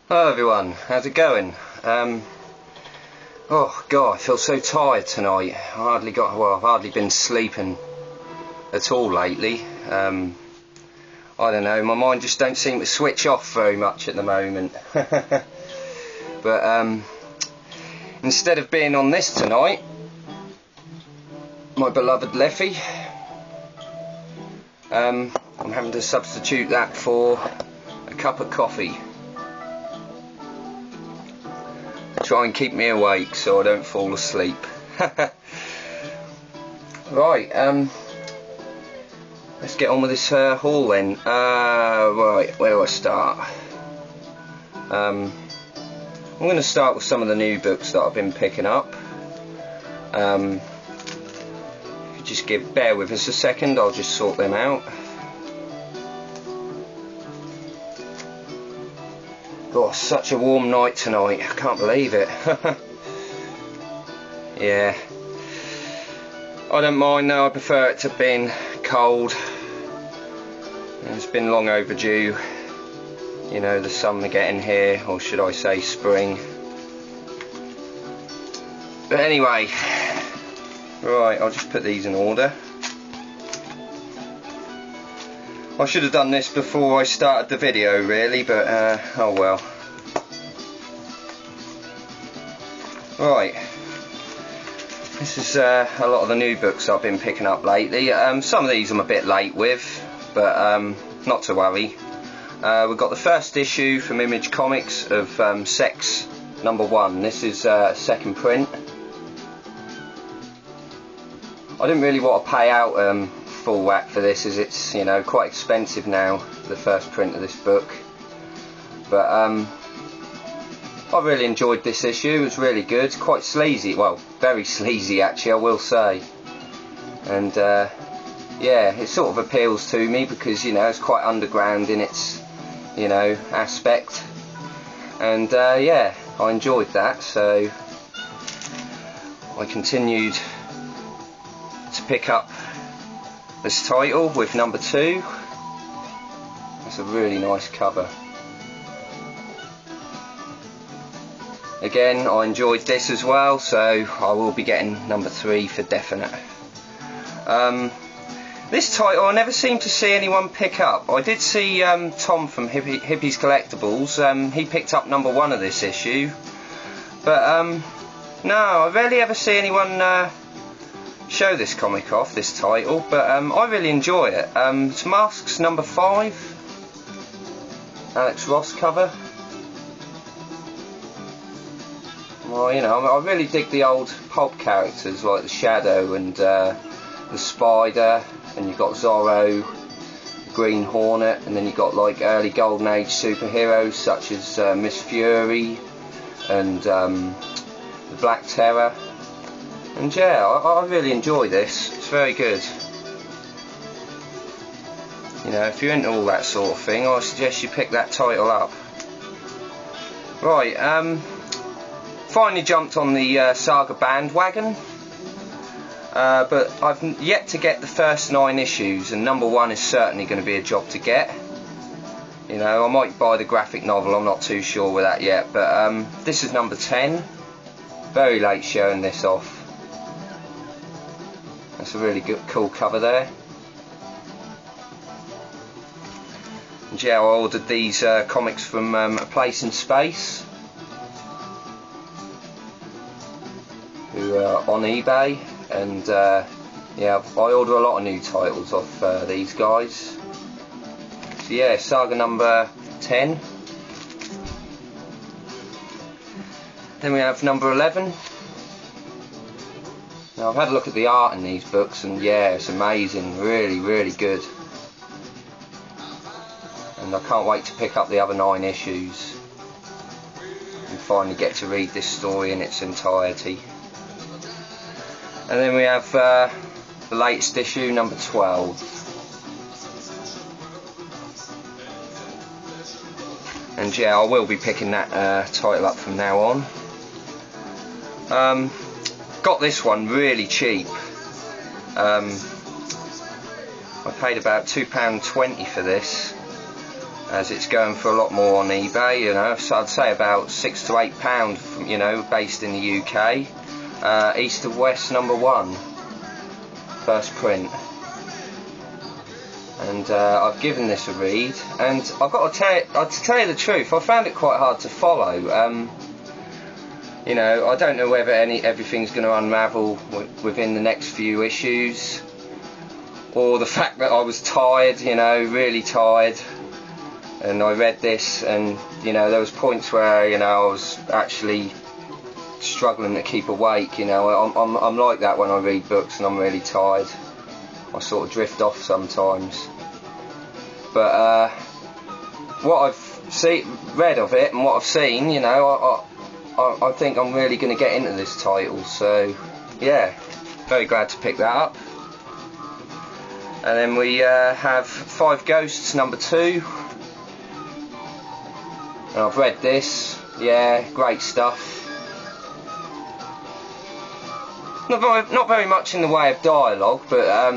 Hello everyone, how's it going? Oh god, I feel so tired tonight. I've hardly been sleeping at all lately. I don't know, my mind just don't seem to switch off very much at the moment. But instead of being on this tonight, my beloved Leffy, I'm having to substitute that for a cup of coffee. Try and keep me awake so I don't fall asleep. Right, let's get on with this haul then. Right, where do I start? I'm going to start with some of the new books that I've been picking up. If you just bear with us a second, I'll just sort them out. Oh, such a warm night tonight, I can't believe it. Yeah, I don't mind though, I prefer it to being cold. It's been long overdue, you know, the summer getting here, or should I say spring. But anyway, right, I'll just put these in order. I should have done this before I started the video really, but oh well. Right, this is a lot of the new books I've been picking up lately. Some of these I'm a bit late with, but not to worry. We've got the first issue from Image Comics of Sex #1. This is second print. I didn't really want to pay out full whack for this, as it's, you know, quite expensive now, the first print of this book. But I really enjoyed this issue. It was really good, quite sleazy, well, very sleazy actually, I will say. And yeah, it sort of appeals to me because, you know, it's quite underground in its, you know, aspect. And yeah, I enjoyed that, so I continued to pick up this title with #2. That's a really nice cover. Again, I enjoyed this as well, so I will be getting #3 for definite. This title I never seem to see anyone pick up. I did see Tom from Hippie's Collectibles, he picked up #1 of this issue, but no, I rarely ever see anyone show this comic off, this title, but I really enjoy it. It's Masks #5, Alex Ross cover. Well, you know, I really dig the old pulp characters like the Shadow and the Spider, and you've got Zorro, Green Hornet, and then you've got like early Golden Age superheroes such as Miss Fury and the Black Terror. And yeah, I really enjoy this. It's very good. You know, if you're into all that sort of thing, I suggest you pick that title up. Right, finally jumped on the Saga bandwagon, but I've yet to get the first 9 issues, and #1 is certainly going to be a job to get. You know, I might buy the graphic novel, I'm not too sure with that yet, but this is #10. Very late showing this off. That's a really good, cool cover there. And yeah, I ordered these comics from A Place in Space, who are on eBay, and yeah, I order a lot of new titles off these guys. So yeah, Saga #10. Then we have #11. Now, I've had a look at the art in these books, and yeah, it's amazing, really, really good. And I can't wait to pick up the other 9 issues and finally get to read this story in its entirety. And then we have the latest issue, #12. And yeah, I will be picking that title up from now on. Got this one really cheap. I paid about £2.20 for this, as it's going for a lot more on eBay, you know. So I'd say about £6 to £8, you know, based in the UK. East of West #1, first print. And I've given this a read, and I've got to tell you the truth, I found it quite hard to follow. You know, I don't know whether everything's going to unravel within the next few issues, or the fact that I was tired, you know, really tired, and I read this, and you know, there was points where, you know, I was actually struggling to keep awake. You know, I'm like that when I read books and I'm really tired. I sort of drift off sometimes. But what I've read of it and what I've seen, you know, I think I'm really going to get into this title. So yeah, very glad to pick that up. And then we have Five Ghosts #2. And I've read this. Yeah, great stuff. Not very much in the way of dialogue, but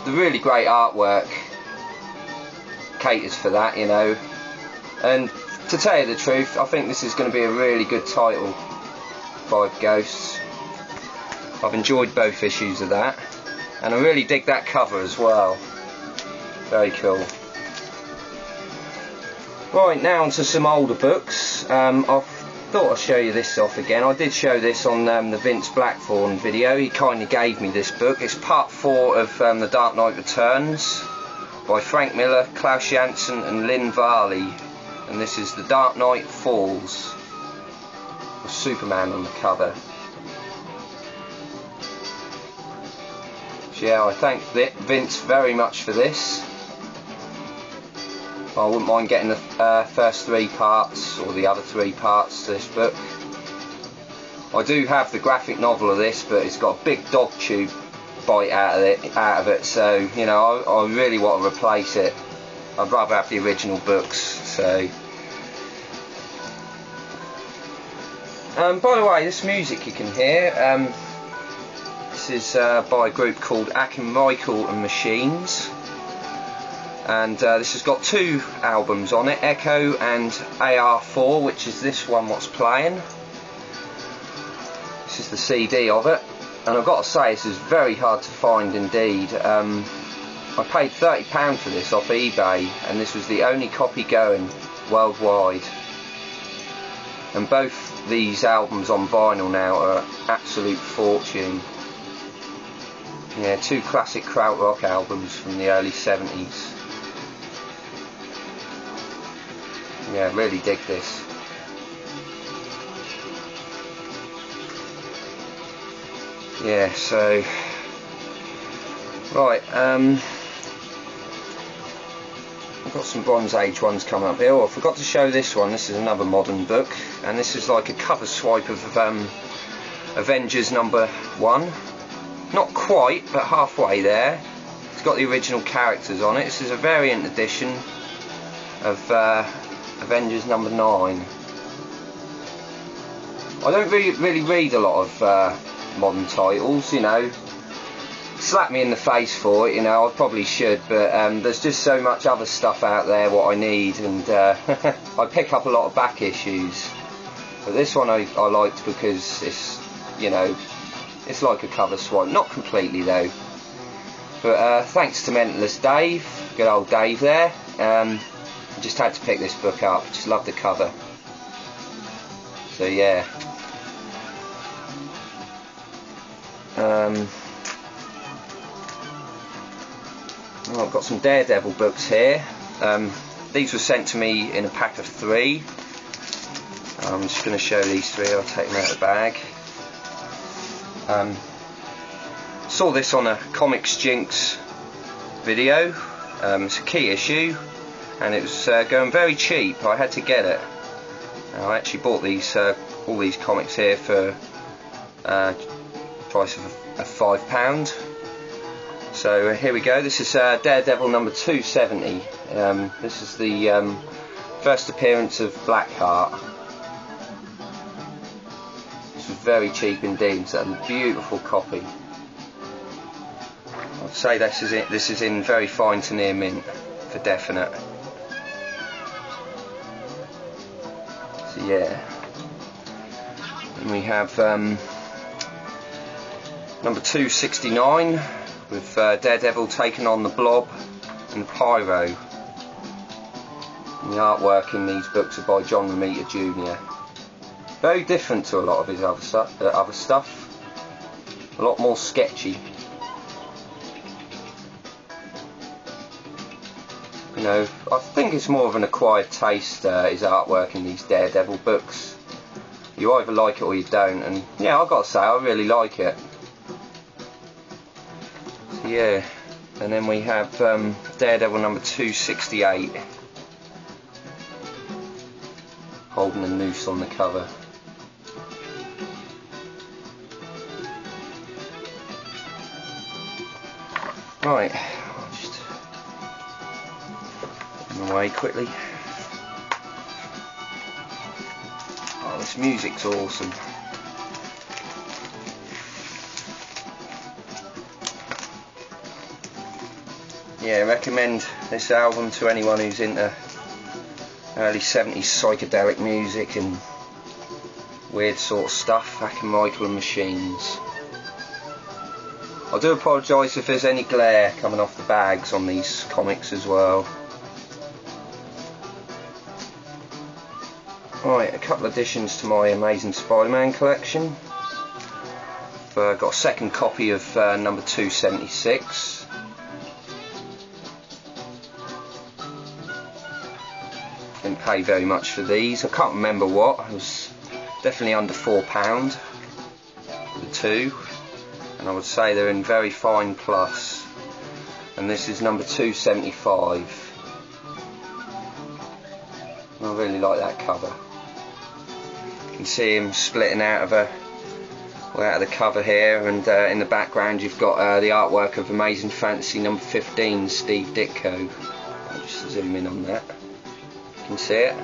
the really great artwork caters for that, you know. And to tell you the truth, I think this is going to be a really good title, Five Ghosts. I've enjoyed both issues of that, and I really dig that cover as well. Very cool. Right, now onto some older books. I thought I'd show you this off again. I did show this on the Vince Blackthorne video. He kindly gave me this book. It's part 4 of The Dark Knight Returns by Frank Miller, Klaus Janson and Lynn Varley. And this is The Dark Knight Falls, with Superman on the cover. So yeah, I thank Vince very much for this. I wouldn't mind getting the first 3 parts, or the other 3 parts to this book. I do have the graphic novel of this, but it's got a big dog tube bite out of it, so you know, I really want to replace it. I'd rather have the original books. So by the way, this music you can hear, this is by a group called Achim Reichel and Machines. And this has got 2 albums on it, Echo and AR4, which is this one what's playing. This is the CD of it, and I've got to say, this is very hard to find indeed. I paid £30 for this off eBay, and this was the only copy going worldwide. And both these albums on vinyl now are an absolute fortune. Yeah, 2 classic krautrock albums from the early 70s. Yeah, really dig this. Yeah, so right, I've got some Bronze Age ones coming up here. Oh, I forgot to show this one. This is another modern book, and this is like a cover swipe of Avengers #1. Not quite, but halfway there. It's got the original characters on it. This is a variant edition of Avengers #9. I don't really read a lot of modern titles, you know. Slap me in the face for it, you know, I probably should, but there's just so much other stuff out there what I need, and I pick up a lot of back issues. But this one I liked because it's, you know, it's like a cover swipe. Not completely though. But thanks to Mentalist Dave, good old Dave there. I just had to pick this book up. Just love the cover. So yeah. Well, I've got some Daredevil books here. These were sent to me in a pack of 3. I'm just going to show these 3. I'll take them out of the bag. Saw this on a Comics Jinx video. It's a key issue, and it was going very cheap. I had to get it. I actually bought these all these comics here for price of £5. So here we go. This is Daredevil #270. This is the first appearance of Blackheart. This was very cheap indeed. It's a beautiful copy. I'd say this is in very fine to near mint for definite. So yeah, and we have number 269 with Daredevil taking on the Blob and Pyro. And the artwork in these books are by John Romita Jr. Very different to a lot of his other stuff. A lot more sketchy. You know, I think it's more of an acquired taste, his artwork in these Daredevil books. You either like it or you don't, and yeah, I've got to say, I really like it. So yeah, and then we have Daredevil number 268, holding a noose on the cover. Right, I'll just put them away quickly. Oh, this music's awesome. Yeah, recommend this album to anyone who's into early 70s psychedelic music and weird sort of stuff, Achim Reichel and Machines. I do apologise if there's any glare coming off the bags on these comics as well. Right, a couple of additions to my Amazing Spider-Man collection. I've got a second copy of number 276. Didn't pay very much for these. I can't remember what. It was definitely under £4 for the two. And I would say they're in very fine plus. And this is number 275. I really like that cover. You can see him splitting out of the cover here, and in the background you've got the artwork of Amazing Fantasy number 15, Steve Ditko. I'll just zoom in on that. You can see it.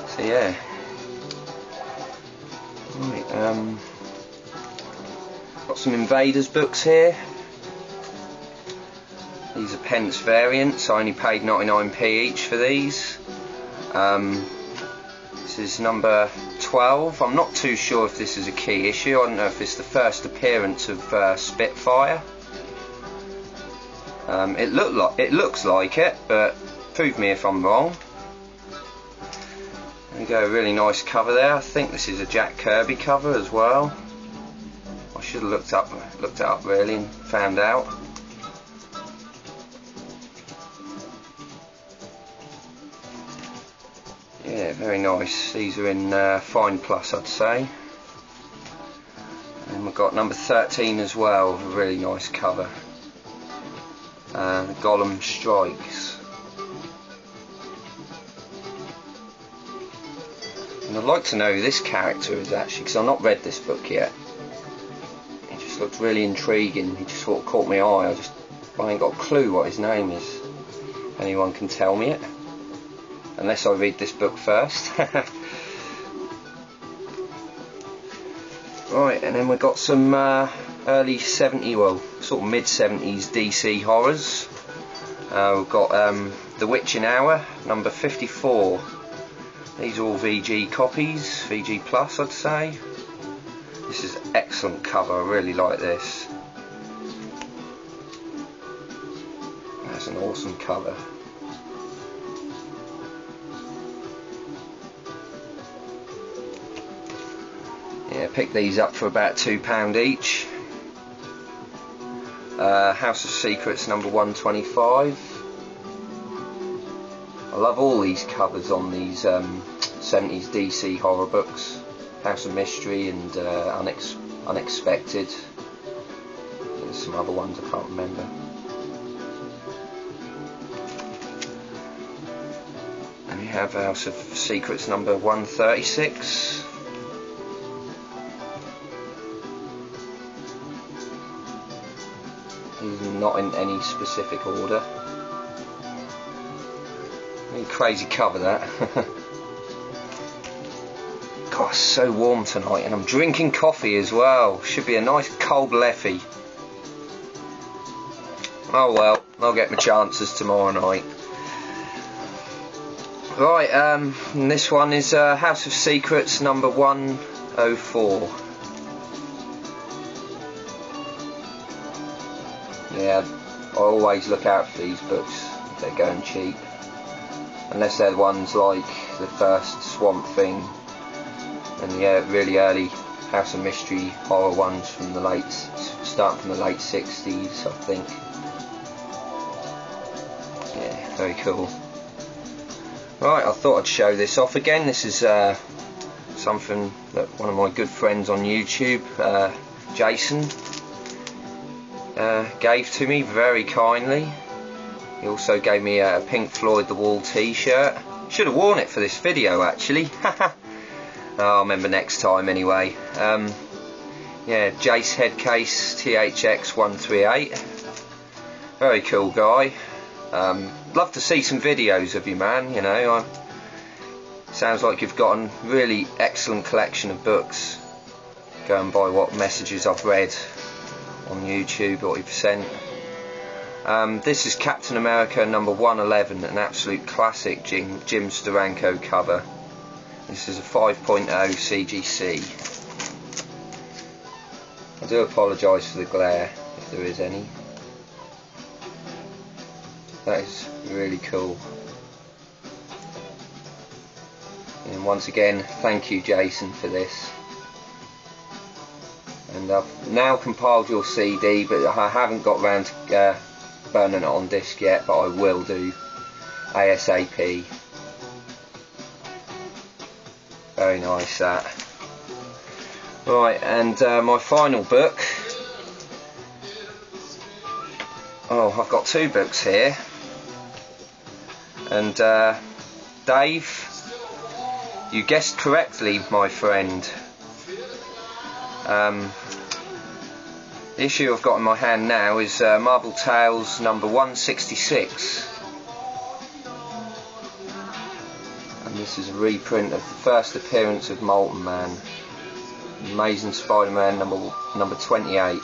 So yeah. Right, got some Invaders books here. These are pence variants. I only paid 99p each for these. This is number 12. I'm not too sure if this is a key issue. I don't know if it's the first appearance of Spitfire. It looks like it, but prove me if I'm wrong. There you go, really nice cover there. I think this is a Jack Kirby cover as well. I should have looked it up really and found out. Yeah, very nice. These are in fine plus, I'd say. And we've got number 13 as well, a really nice cover. Gollum Strikes. And I'd like to know who this character is actually, because I've not read this book yet. He just looked really intriguing. He just sort of caught my eye. I ain't got a clue what his name is. If anyone can tell me it. Unless I read this book first. Right, and then we've got some early 70s, well, sort of mid 70s DC horrors. We've got The Witching Hour, number 54. These are all VG copies, VG plus I'd say. This is an excellent cover, I really like this. That's an awesome cover. Yeah, picked these up for about £2 each. House of Secrets number 125. I love all these covers on these 70s DC horror books. House of Mystery and Unexpected. There's some other ones I can't remember. And we have House of Secrets number 136. Not in any specific order. Really crazy cover that. God, it's so warm tonight, and I'm drinking coffee as well. Should be a nice cold leffy. Oh well, I'll get my chances tomorrow night. Right, and this one is House of Secrets number 104. Yeah, I always look out for these books if they're going cheap. Unless they're ones like the first Swamp Thing and the really early House of Mystery horror ones from the starting from the late 60s, I think. Yeah, very cool. Right, I thought I'd show this off again. This is something that one of my good friends on YouTube, Jason, gave to me very kindly. He also gave me a Pink Floyd The Wall t-shirt. Should have worn it for this video actually. I'll remember next time anyway. Yeah, Jace Headcase THX138. Very cool guy. Love to see some videos of you, man. You know, sounds like you've got a really excellent collection of books, going by what messages I've read on YouTube, what you've sent. This is Captain America number 111, an absolute classic Jim Steranko cover. This is a 5.0 CGC. I do apologise for the glare, if there is any. That is really cool. And once again, thank you Jason for this. And I've now compiled your CD, but I haven't got round to burning it on disc yet, but I will do ASAP. Very nice that. Right, and my final book. Oh, I've got two books here. And Dave, you guessed correctly, my friend. The issue I've got in my hand now is Marvel Tales number 166. And this is a reprint of the first appearance of Molten Man. Amazing Spider-Man number 28.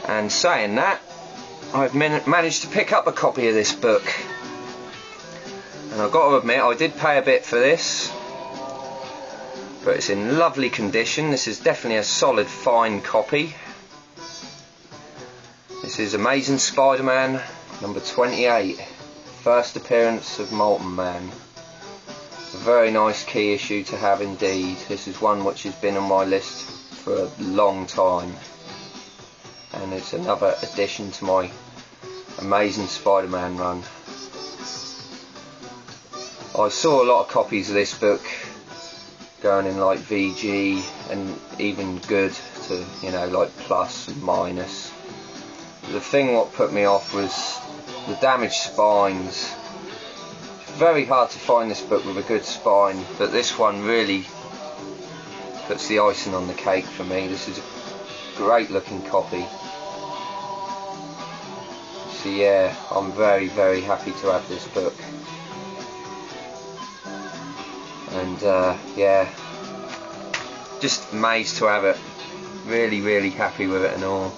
And saying that, I've managed to pick up a copy of this book. And I've got to admit, I did pay a bit for this, but it's in lovely condition. This is definitely a solid, fine copy. This is Amazing Spider-Man number 28, first appearance of Molten Man. A very nice key issue to have indeed. This is one which has been on my list for a long time, and it's another addition to my Amazing Spider-Man run. I saw a lot of copies of this book going in like VG and even good to, you know, like plus and minus. The thing what put me off was the damaged spines. It's very hard to find this book with a good spine, but this one really puts the icing on the cake for me. This is a great looking copy. So yeah, I'm very, very happy to have this book. And yeah, just amazed to have it. Really, really happy with it and all.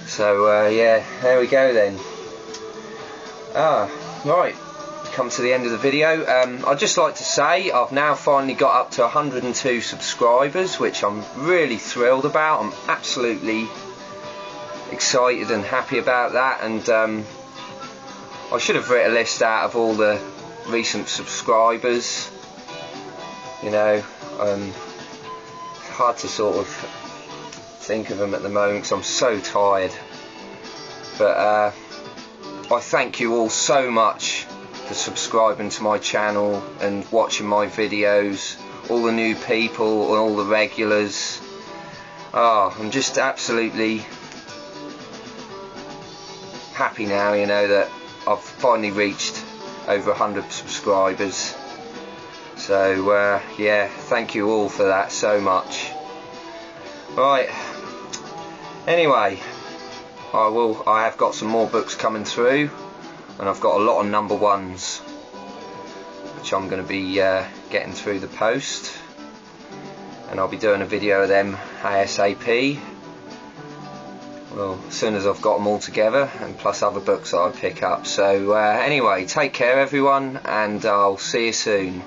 So yeah, there we go then. Right, come to the end of the video. I'd just like to say I've now finally got up to 102 subscribers, which I'm really thrilled about. I'm absolutely excited and happy about that, and I should have written a list out of all the recent subscribers. You know, it's hard to sort of think of them at the moment because I'm so tired. But I thank you all so much for subscribing to my channel and watching my videos, all the new people and all the regulars. I'm just absolutely happy now, you know, that I've finally reached over 100 subscribers. So yeah, thank you all for that so much. Right, anyway, I have got some more books coming through, and I've got a lot of number ones which I'm going to be getting through the post, and I'll be doing a video of them ASAP. well, as soon as I've got them all together, and plus other books that I pick up. So anyway, take care everyone, and I'll see you soon.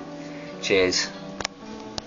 Cheers.